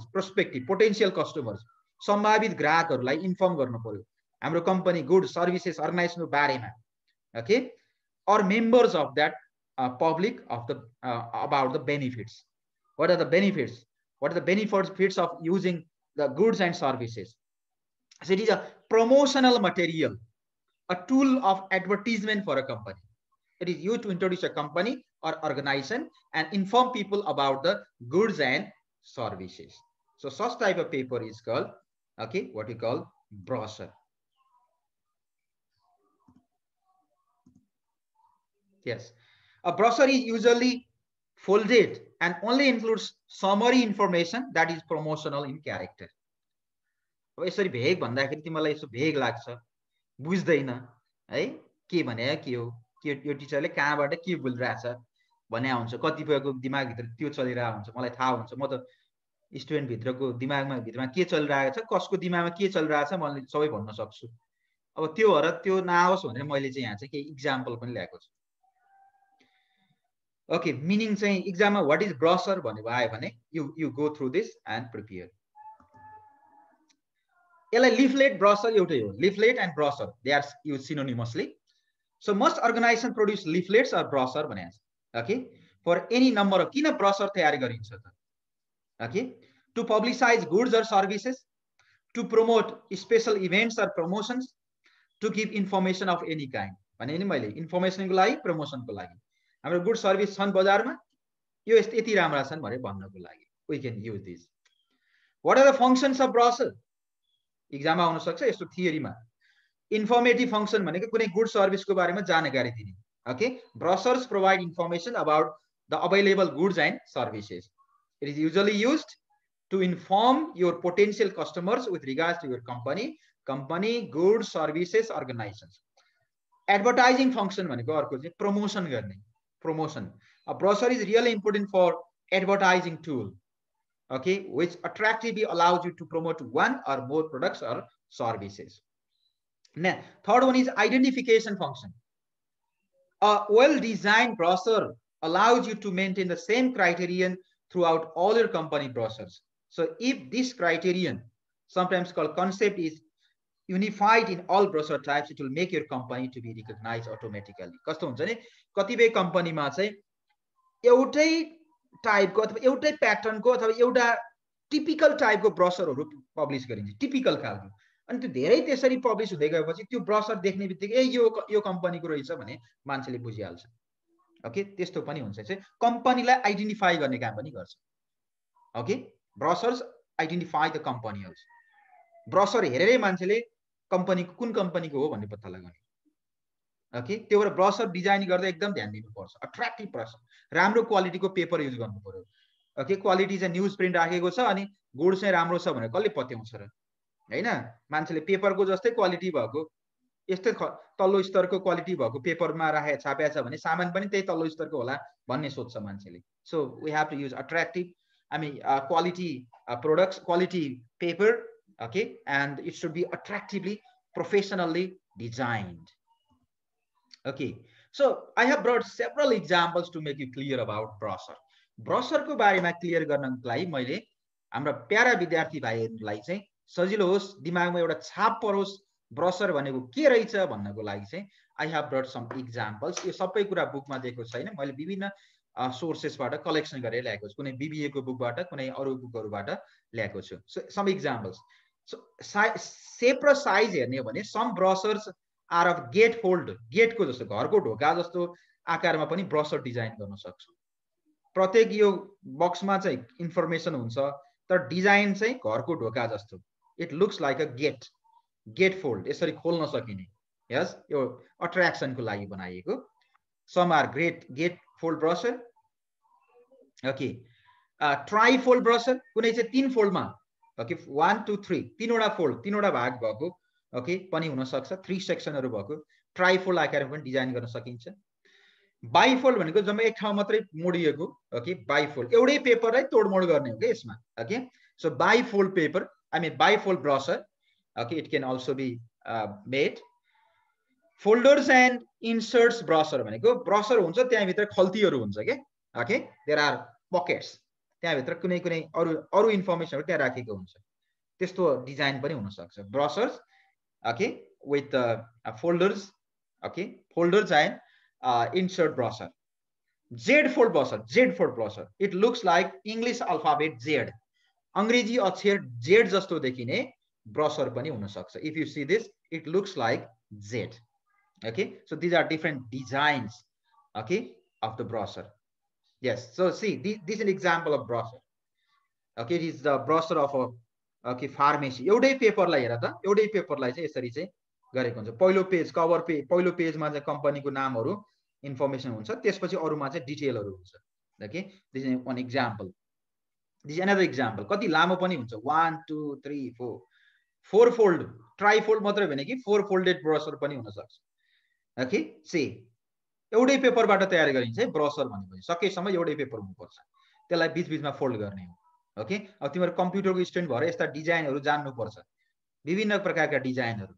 potential customers, सम्भावित ग्राहकहरुलाई इन्फर्म गर्नु पर्यो हाम्रो कम्पनी, गुड, सर्भिसेस, अर्गनाइजेसनको बारेमा. Okay, or members of that public of the about the benefits. What are the benefits? What are the benefits of using the goods and services? So it is a promotional material, a tool of advertisement for a company. It is used to introduce a company or organization and inform people about the goods and services. So such type of paper is called, okay, what we call brochure. Yes, a brochure is usually folded and only includes summary information that is promotional in character. अब यसरी भेग भन्दाखेरि तिमीलाई यसो भेग लाग्छ, बुझ्दैन है, के भने के हो, के यो टिचरले कहाँबाट के बोलिरहेछ भने हुन्छ, कतिपयको दिमागभित्र त्यो चलिरहेको हुन्छ, मलाई थाहा हुन्छ, म त स्टुडेन्ट भित्रको भित्रमा के चलिरहेको छ, कसको दिमागमा के चलिरहेछ मैले सबै भन्न सक्छु। अब त्यो भएर त्यो नआओस् भनेर मैले चाहिँ यहाँ चाहिँ केही इक्जाम्पल पनि ल्याएको छु। ओके, मिनिङ चाहिँ इक्जाममा व्हाट इज ब्रोशर भनेको आयो भने you go through this and prepare. यसलाई लिफलेट ब्रोशर एउटै हो, leaflet and brochure they are use synonymously. So most organisation produce leaflets or brochure भनेको छ। Okay, for any number of, किन ब्रोशर तयार गरिन्छ त? Okay, to publicise goods or services, to promote special events or promotions, to give information of any kind भने नि मैले इन्फर्मेसनको लागि, प्रमोसनको लागि, हाम्रो गुड सर्भिस छन् बजारमा, यो यति राम्रा छन् भनेर भन्नको लागि we can use this. What are the functions of brochure? इक्जाममा आउन सक्छ यस्तो थियरीमा। इन्फर्मेटिभ फंक्शन भनेको कुनै गुड सर्भिसको बारेमा जानकारी दिने। Okay, brochures provide information about the available goods and services. It is usually used to inform your potential customers with regards to your company, goods, services, organizations. Advertising function भनेको अर्को चाहिँ promotion गर्ने, promotion. A brochure is really important for advertising tool, okay, which attractively allows you to promote one or more products or services. Now, third one is identification function. A well-designed brochure allows you to maintain the same criterion throughout all your company brochures. So if this criterion, sometimes called concept, is unified in all brochure types, it will make your company to be recognized automatically. कस्तो हुन्छ नि, कतिपय कम्पनीमा चाहिँ एउटै टाइपको अथवा एउटै प्याटर्नको अथवा एउटा टिपिकल टाइपको ब्रोशरहरू पब्लिस गरिन्छ, टिपिकल खालको, अनि त्यो धेरै त्यसरी पब्लिस हुँदै गएपछि त्यो ब्रोशर देख्ने बित्तिकै ए यो कम्पनीको रहेछ भने मान्छेले बुझिहाल्छ। ओके, त्यस्तो पनि हुन्छ चाहिँ कम्पनीलाई आइडेन्टिफाई गर्ने काम पनि गर्छ। Okay, brochures identify the company house. Brochure हेरेरै मान्छेले कम्पनीको कुन कम्पनीको हो भन्ने पत्ता लगाउने। ओके, त्यो भएर ब्रोशर डिजाइन गर्दा एकदम ध्यान दिनुपर्छ। अट्र्याक्टिभ ब्रोशर, राम्रो क्वालिटीको पेपर युज गर्नु पर्यो। ओके, क्वालिटी चाहिँ न्युज प्रिन्ट राखेको छ अनि गुड चाहिँ राम्रो छ भनेर कसले पत्याउँछ र, हैन? मान्छेले पेपरको जस्तै क्वालिटी भएको, यस्तै तल्लो स्तरको क्वालिटी भएको पेपरमा राखे छापेको छ भने सामान पनि त्यही तल्लो स्तरको होला भन्ने सोच्छ मान्छेले। So we have to use attractive, I mean quality products, quality paper, okay, and it should be attractively, professionally designed. Okay, so I have brought several examples to make you clear about brochure. Brochure को बारेमा clear गर्नको लागि मैले हाम्रो para विद्यार्थी भाइहरुलाई चाहिँ सजिलो होस्, दिमागमा एउटा छाप परोस् ब्रोशर भनेको के रहेछ भन्नको लागि चाहिँ I have brought some examples. यो सबै कुरा बुकमा दिएको छैन, मैले विभिन्न सोर्सेसबाट कलेक्सन गरेर ल्याएको छु, कुनै बीबीए को बुकबाट, कुनै अरु बुकहरुबाट ल्याएको छु। So some examples. So shape र साइज हेर्ने हो भने some brochures are of gate fold, गेटको जस्तो घरको ढोका जस्तो आकारमा पनि ब्रोशर डिजाइन गर्न सक्छु। प्रत्येक यो बक्समा चाहिँ इन्फर्मेसन हुन्छ तर डिजाइन चाहिँ घरको ढोका जस्तो। It looks like a gate, gate fold, यसरी खोल्न सकिने। यस, यो अट्र्याक्सनको लागि बनाइएको। Some are great gate fold brochure. Okay, trifold brochure, कुनै चाहिँ 3 फोल्डमा, ओके, 1 2 3 तीनवटा फोल्ड, तीनवटा भाग भएको, ओके, पनि हुन सक्छ, 3 सेक्सनहरु भएको ट्राइफोल्ड आकारमा पनि डिजाइन गर्न सकिन्छ। बाइफोल्ड भनेको जम्मै एक ठाउँ मात्रै मोडिएको, ओके, बाइफोल्ड एउटै पेपरलाई तोडमोड गर्ने हो के यसमा। Okay, so bifold paper, I mean bifold brochure, okay, it can also be made. Folders and inserts brochure भनेको ब्रोशर हुन्छ त्यहाँ भित्र खल्तीहरु हुन्छ के, ओके, देयर आर पकेट्स, त्यहाँ भित्र कुनै कुनै अरु इन्फर्मेसनहरु त्यहाँ राखेको हुन्छ, त्यस्तो डिजाइन पनि हुन सक्छ brochures. Okay, with folders, okay, folders and insert brochure. Z fold brochure, Z fold brochure, it looks like English alphabet Z, अंग्रेजी अक्षर Z जस्तो देखिने ब्रोशर पनि हुन सक्छ। If you see this, it looks like Z. Okay, so these are different designs, okay, of the brochure. Yes, so see, this is an example of brochure. Okay, it is the brochure of a, okay, pharmacy. एउटै पेपरलाई हेर त, एउटै पेपरलाई चाहिँ यसरी चाहिँ गरेको हुन्छ। पहिलो पेज, कभर पेज, पहिलो पेजमा चाहिँ कम्पनीको नामहरु इन्फर्मेसन हुन्छ, त्यसपछि अरुमा चाहिँ डिटेलहरु हुन्छ। Okay, this is one example. This is another example. कति लामो पनि हुन्छ 1 2 3 4 4 fold ट्राइफोल्ड मात्रै भने कि 4 folded ब्रसर पनि हुन सक्छ. ओके, से एउटै पेपरबाट तयार गरिन्छ है ब्रसर भनेपछि सकेसम्म एउटै पेपर हुनुपर्छ, त्यसलाई बीच बीचमा फोल्ड गर्ने हो. ओके, अब तिम्रो कम्प्युटरको स्टुडेन्ट भएर यस्ता डिजाइनहरू जान्नुपर्छ, विभिन्न प्रकारका डिजाइनहरू.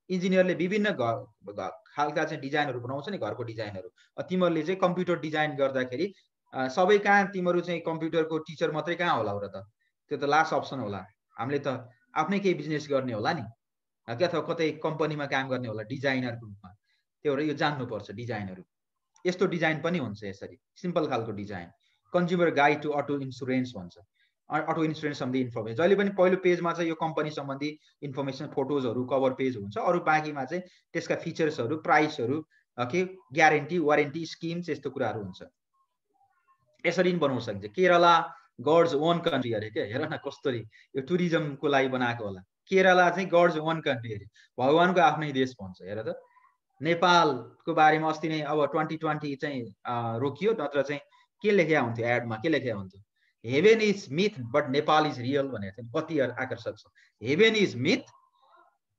इन्जिनियरले विभिन्न खालका चाहिँ डिजाइनहरू बनाउँछ नि, घरको डिजाइनहरू. तिमीहरूले चाहिँ कम्प्युटर डिजाइन गर्दाखेरि सबै कहाँ तिमीहरू चाहिँ कम्प्युटरको टिचर मात्रै कहाँ होला र त, त्यो त लास्ट अप्सन होला. हामीले त आफ्नै केही बिजनेस गर्ने होला नि, अथवा कतै कम्पनीमा काम गर्ने होला डिजाइनरको रूपमा. त्यो भएर यो जान्नुपर्छ डिजाइनहरू. यस्तो डिजाइन पनि हुन्छ यसरी, सिम्पल खालको design. Consumer guide to auto insurance भन्छ. अटो इन्सुरेन्स सम्बन्धी इन्फर्मेसन जहिले पनि पहिलो पेजमा चाहिँ यो कम्पनी सम्बन्धी इन्फर्मेसन, फोटोजहरू, कभर पेज हुन्छ. अरू बाँकीमा चाहिँ त्यसका फिचर्सहरू, प्राइसहरू, ओके, ग्यारेन्टी, वारेन्टी, स्किम्स, यस्तो कुराहरू हुन्छ. यसरी पनि बनाउन सकिन्छ. केरला गड्स ओन कन्ट्री अरे क्या, हेर न कसरी यो टुरिज्मको लागि बनाएको होला. केरला चाहिँ गड्स ओन कन्ट्री अरे, भगवानको आफ्नै देश भन्छ. हेर त, नेपालको बारेमा अस्ति नै अब 2020 चाहिँ रोकियो, नत्र चाहिँ के लेखेको हुन्थ्यो एडमा, के लेखेको हुन्थ्यो, heaven is myth but Nepal is real भनेको थियो. कति आकर्षक छ. Heaven is myth,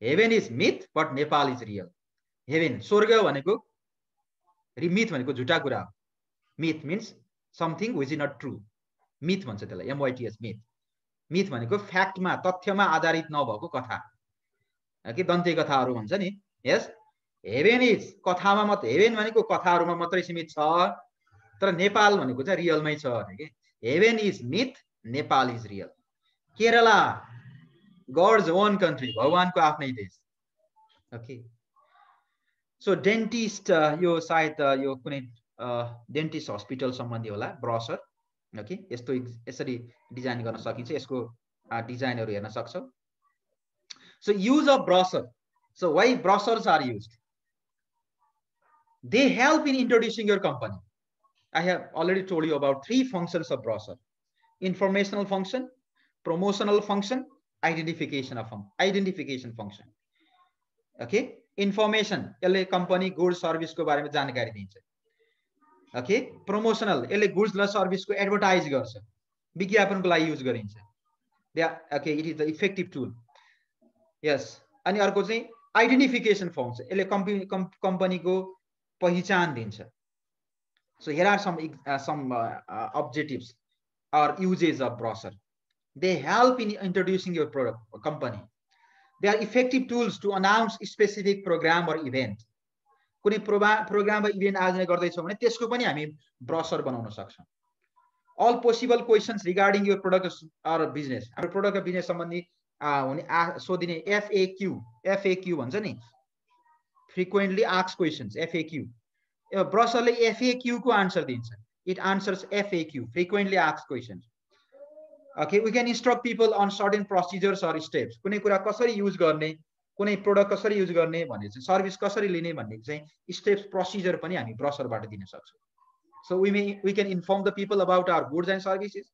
heaven is myth but Nepal is real. Heaven स्वर्ग भनेको, मिथ भनेको झुटा कुरा हो. Myth means something which is not true. Myth भन्छ त्यसलाई, MYTH, मिथ. मिथ भनेको फ्याक्टमा, तथ्यमा आधारित नभएको कथा, के दन्ते कथाहरू भन्छ नि. यस, हेभेन इज कथामा मात्रै, हेभेन भनेको कथाहरूमा मात्रै सीमित छ, तर नेपाल भनेको चाहिँ रियलमै छ अरे के. Haven is myth, Nepal is real. Kerala gods own country, भगवानको आफ्नै देश. ओके, सो डेन्टिस्ट, यो सायद यो कुनै डेन्टिस्ट हस्पिटल सम्बन्धी होला ब्रसर. ओके, यस्तो यसरी डिजाइन गर्न सकिन्छ. यसको डिजाइनहरू हेर्न सक्छौ. So use of brochure. So why brochures are used? They help in introducing your company. I have already told you about 3 functions of brochure: informational function, promotional function, identification function. Okay, information यसले company goods service को बारेमा जानकारी दिन्छ. Okay, promotional यसले goods र service को advertise गर्छ, विज्ञापनको लागि युज गरिन्छ. Okay, it is the effective tool. Yes, अनि अर्को चाहिँ identification function, यसले company को पहिचान दिन्छ. So here are some objectives or uses of brochure. They help in introducing your product or company. They are effective tools to announce specific program or event. कुनै programme वा event आयोजना गर्दैछौँ भने त्यसको पनि हामी ब्रोशर बनाउन सक्छौँ. All possible questions regarding your product or business. हाम्रो प्रोडक्ट र बिजनेस सम्बन्धी हुने सोधिने FAQ भन्छ नि, frequently asked questions, FAQ. ब्रोशरले FAQ को आन्सर दिन्छ. It answers FAQ, frequently asked questions. Okay, we can instruct people on certain procedures or steps. कुनै कुरा कसरी युज गर्ने, कुनै प्रोडक्ट कसरी युज गर्ने भन्ने चाहिँ, सर्भिस कसरी लिने भन्ने चाहिँ स्टेप्स, प्रोसिजर पनि हामी ब्रोशरबाट दिन सक्छौँ. So we can inform the people about our goods and services.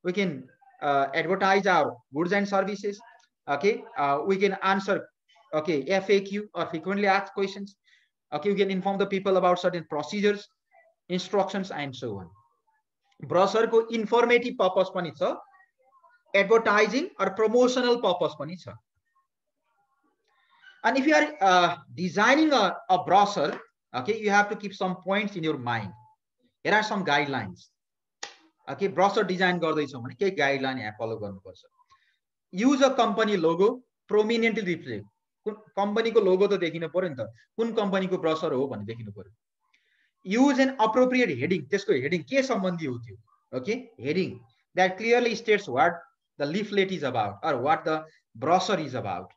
We can advertise our goods and services. Okay, we can answer FAQ or frequently asked questions. Okay, we can inform the people about certain procedures, instructions, and so on. Brochure को informative purpose पनि छ, advertising or promotional purpose पनि छ. And if you are designing a brochure, okay, you have to keep some points in your mind. Here are some guidelines. Okay, brochure design गर्दैछौँ भने के guideline यहाँ follow गर्नुपर्छ. Use a company logo prominently reflect. Company को logo तो देखिनु पर्यो नि त, कुन कंपनी को ब्रोशर हो भन्ने देखिनु पर्यो. Use an appropriate heading. त्यसको हेडिङ के सम्बन्धी हो त्यो. Okay, heading that clearly states what the leaflet is about or what the brochure is about.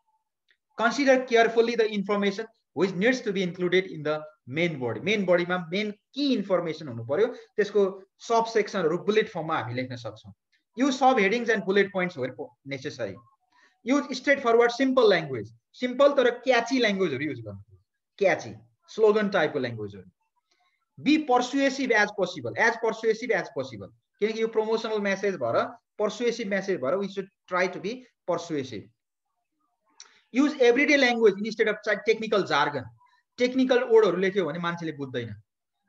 Consider carefully the information which needs to be included in the main body. Main body मा main key information हुनु पर्यो. त्यसको सब सेक्सनहरु bullet फर्ममा हामी लेख्न सक्छौं. Use sub headings and bullet points where necessary. Use straightforward simple language. Simple तर catchy language use गर्नु. Catchy, slogan type language. Be persuasive as possible. As persuasive as possible. किनकि यो promotional message भएर, persuasive message भएर, we should try to be persuasive. Use everyday language instead of technical jargon. Technical word हरु लेख्यो भने मान्छेले बुझ्दैन.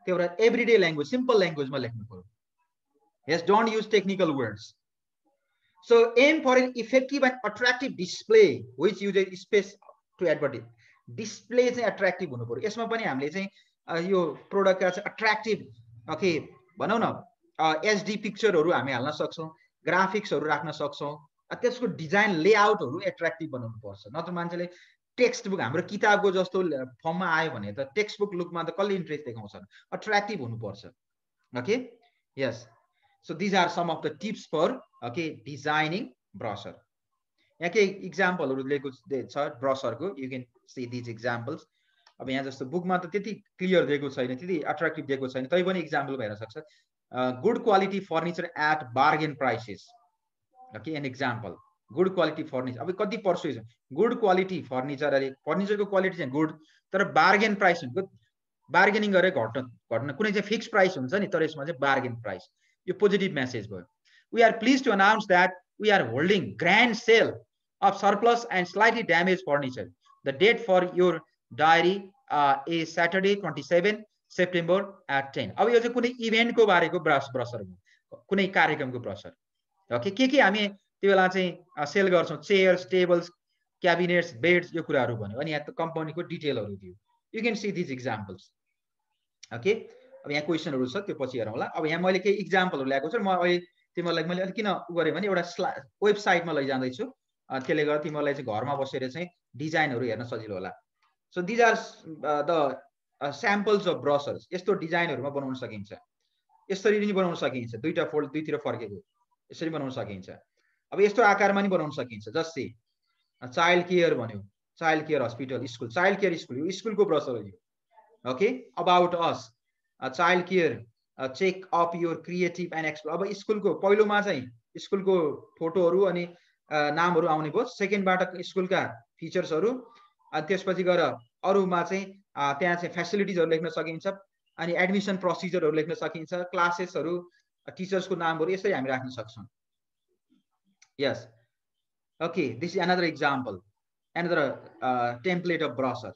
त्यही भएर everyday language, simple language मा लेख्नु पर्यो. Yes, don't use technical words. So aim for an effective and attractive display which uses space to advertise. Display चाहिँ attractive हुनु पर्यो. यसमा पनि हामीले चाहिँ यो प्रोडक्टका चाहिँ attractive ओके भनौँ न एचडी पिक्चरहरू हामी हाल्न सक्छौँ, ग्राफिक्सहरू राख्न सक्छौँ, त्यसको डिजाइन लेआउटहरू एट्र्याक्टिभ बनाउनु पर्छ. नत्र मान्छेले टेक्स्ट बुक हाम्रो किताबको जस्तो फर्ममा आयो भने त टेक्स्ट बुक लुकमा त कसले इन्ट्रेस्ट देखाउँछ, अट्र्याक्टिभ हुनुपर्छ. Okay yes. So these are some of the tips for designing brochure. यहाँ के इक्जाम्पलहरू दिएको छ ब्रोशरको, you can see these examples. अब यहाँ जस्तो बुकमा त त्यति क्लियर दिएको छैन, त्यति अट्र्याक्टिभ दिएको छैन, तै पनि इक्जाम्पल भएर सक्छ. Good quality furniture at bargain prices. Okay an example. Good quality furniture. अब कति पर्सुएसन गुड क्वालिटी फर्निचर, अरे फर्निचरको क्वालिटी चाहिँ गुड तर बार्गेन प्राइस हुन्छ, बार्गेनिङ गरेर घट्न कुनै चाहिँ फिक्स प्राइस हुन्छ नि, तर यसमा चाहिँ बार्गेन प्राइस. यो पोजिटिभ मेसेज भयो. We are pleased to announce that we are holding grand sale of surplus and slightly damaged furniture. The date for your diary is Saturday 27 September at 10. अब यो चाहिँ कुनै इभेन्टको बारेको ब्रोशर हो, कुनै कार्यक्रमको ब्रोशर. ओके के हामी त्यो बेला चाहिँ सेल गर्छौँ, चेयर्स, टेबल्स, क्याबिनेट्स, बेड्स, यो कुराहरू भन्यो. अनि यहाँ त कम्पनीको डिटेलहरू दियो. You can see these examples. Okay अब यहाँ क्वेसनहरू छ, त्यो पछि हेरौँला. अब यहाँ मैले केही इक्जाम्पलहरू ल्याएको छु. म अहिले तिमीहरूलाई मैले अलिक किन गरेँ भने एउटा वेबसाइटमा लैजाँदैछु, त्यसले गर्दा तिमीहरूलाई चाहिँ घरमा बसेर चाहिँ डिजाइनहरू हेर्न सजिलो होला. So these are the samples of brochures. यस्तो डिजाइनहरूमा बनाउन सकिन्छ, यसरी पनि बनाउन सकिन्छ, दुईटा फोल्ड दुईतिर फर्केको यसरी बनाउन सकिन्छ. अब यस्तो आकारमा पनि बनाउन सकिन्छ. जस्तै चाइल्ड केयर भन्यो, child care hospital, school, child care school, यो स्कुलको ब्रसर हो यो. Okay about us, child care, check up your creative and explore. अब स्कुलको पहिलोमा चाहिँ स्कुलको फोटोहरू अनि नामहरू आउने भयो. सेकेन्डबाट स्कुलका फिचर्सहरू, अनि त्यसपछि गएर अरूमा चाहिँ त्यहाँ चाहिँ फेसिलिटिजहरू लेख्न सकिन्छ, अनि एडमिसन प्रोसिजरहरू लेख्न सकिन्छ, क्लासेसहरू, टिचर्सको नामहरू यसरी हामी राख्न सक्छौँ. Yes okay this is another example, another template of brochure.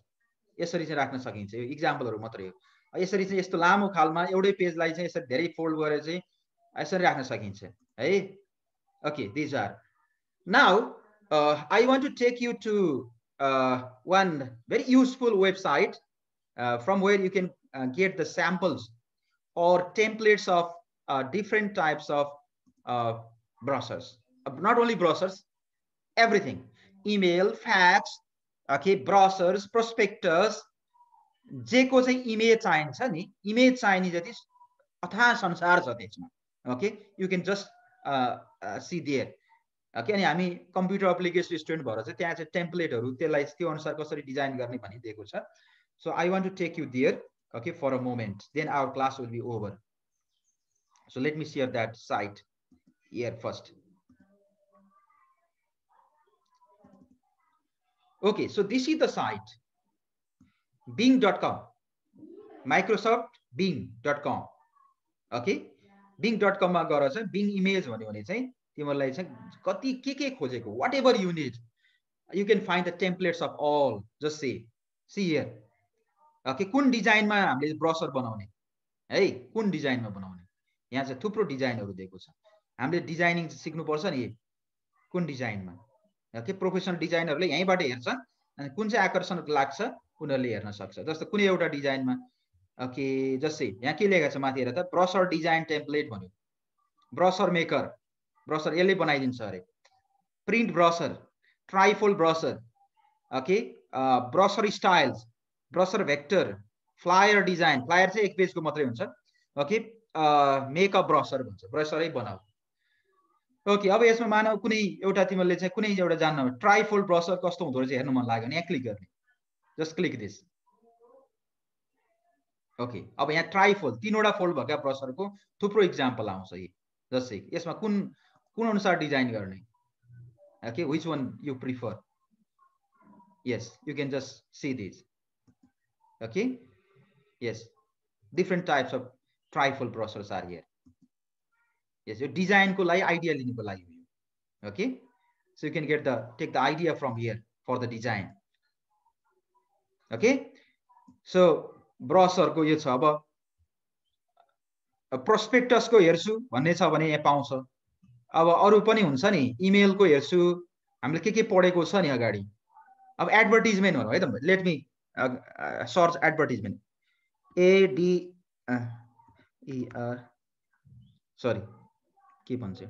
यसरी चाहिँ राख्न सकिन्छ. यो इक्जाम्पलहरू मात्रै हो. यसरी चाहिँ यस्तो लामो खालमा एउटै पेजलाई चाहिँ यसरी धेरै फोल्ड गरेर चाहिँ यसरी राख्न सकिन्छ है. Okay these are. Now I want to take you to one very useful website from where you can get the samples or templates of different types of brochures. Not only brochures, everything. Email, fax, okay, brochures, prospectus, जेको चाहिँ image चाहिन्छ नि, image चाहिने जति अथाह संसार छ त्यसमा. Okay you can just see there. Okay अनि हामी कम्प्युटर एप्लिकेसन स्टुडेन्ट भएर चाहिँ त्यहाँ चाहिँ टेम्प्लेटहरू त्यसलाई त्यो अनुसार कसरी डिजाइन गर्ने भनी दिएको छ. So I want to take you there okay for a moment, then our class will be over. So let me share that site here first. Okay, so this is the site bing.com, Microsoft bing.com. okay bing.com मा गएर चाहिँ being image भन्यो भने चाहिँ तिमीलाई चाहिँ कति के खोजेको, whatever you need, you can find the templates of all. Just see here. okay कुन डिजाइनमा हामीले ब्रोशर बनाउने है, कुन डिजाइनमा बनाउने, यहाँ चाहिँ थुप्रो डिजाइनहरू दिएको छ. हामीले डिजाइनिङ सिक्नु पर्छ नि, कुन डिजाइनमा. ओके प्रोफेसनल डिजाइनरले यहीँबाट हेर्छ अनि कुन चाहिँ आकर्षण लाग्छ उनीहरूले हेर्न सक्छ. जस्तो कुनै एउटा डिजाइनमा ओके जस्तै यहाँ के लेखेको छ माथि हेर त, ब्रोशर डिजाइन टेम्प्लेट भन्यो, ब्रोशर मेकर, ब्रोशर यसले बनाइदिन्छ अरे, print brochure, trifold brochure, okay brochure styles, brochure vector, flyer design, flyer चाहिँ एक पेजको मात्रै हुन्छ. ओके मेकअप ब्रोशर भन्छ, ब्रोशरै बनाऊ. ओके अब यसमा मानव कुनै एउटा तिमीले चाहिँ कुनै एउटा जान्न ट्राइफोल्ड ब्रोशर कस्तो हुँदो रहेछ हेर्नु मन लाग्यो भने यहाँ क्लिक गर्ने, जस्ट क्लिक दिस. ओके अब यहाँ ट्राइफोल्ड तीनवटा फोल्ड भएका ब्रोशरको थुप्रो इक्जाम्पल आउँछ. जस्तै यसमा कुन अनुसार डिजाइन गर्ने, okay which one you prefer. Yes you can just see this. Okay yes different types of trifold brochures are here. yes यो डिजाइनको लागि आइडिया लिनुको लागि हो. okay so you can take the idea from here for the design. okay so brochure को यो छ. अब प्रोस्पेक्टसको हेर्छु भन्ने छ भने यहाँ पाउँछ। अब अरू पनि हुन्छ नि, इमेलको हेर्छु, हामीले के पढेको छ नि अगाडि। अब एडभर्टिजमेन्टहरू है त, let me search advertisement, ADER, sorry के भन्छ,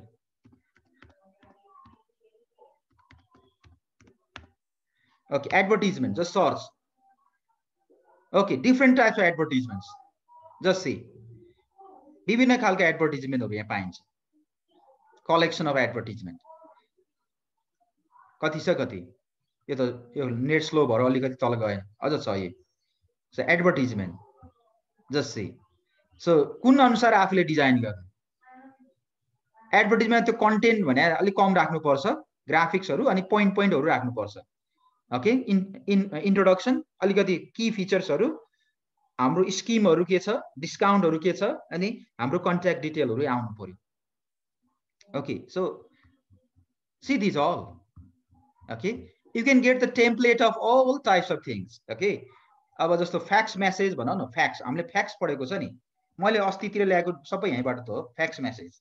okay advertisement, just search. Okay different types of advertisements, just see विभिन्न खालको एडभर्टिजमेन्टहरू यहाँ पाइन्छ। कलेक्सन अफ एडभर्टिजमेन्ट कति छ कति, यो त यो नेट स्लो भएर अलिकति तल गएन, अझ छ यो। So advertisement, just see. So कुन अनुसार आफूले डिजाइन गर्ने एडभर्टिजमेन्ट, त्यो कन्टेन्ट भने अलिक कम राख्नुपर्छ, ग्राफिक्सहरू अनि पोइन्टहरू राख्नुपर्छ। ओके इन्ट्रोडक्सन, अलिकति की फिचर्सहरू, हाम्रो स्किमहरू के छ, डिस्काउन्टहरू के छ, अनि हाम्रो कन्ट्याक्ट डिटेलहरू आउनु पर्यो। Okay so see this all. Okay you can get the template of all types of things. Okay अब जस्तो फ्याक्स मेसेज भनौँ न, फ्याक्स हामीले फ्याक्स पढेको छ नि, मैले अस्तितिर ल्याएको सबै यहीँबाट त हो। Fax message,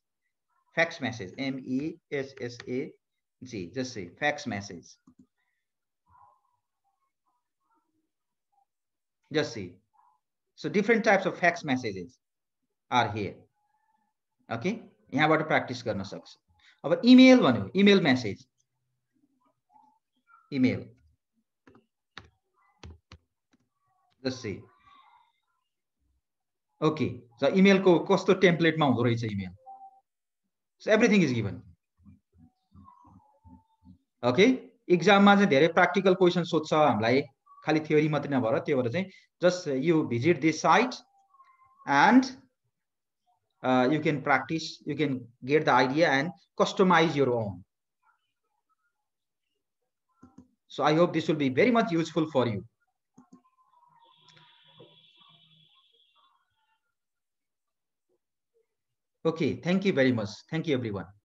fax message, MESSAG, just say fax message, just see. So different types of fax messages are here. Okay, यहाँबाट प्र्याक्टिस गर्न सक्छ। अब इमेल भन्यो, email message, email, just see. Okay so इमेलको कस्तो टेम्प्लेटमा हुँदो रहेछ email, so everything is given. Okay एक्जाममा चाहिँ धेरै प्र्याक्टिकल क्वेसन सोध्छ हामीलाई, खाली थ्योरी मात्रै नभएर, त्यो भएर चाहिँ just you visit this site and you can practice, you can get the idea and customize your own. So I hope this will be very much useful for you. Okay, thank you very much. Thank you everyone.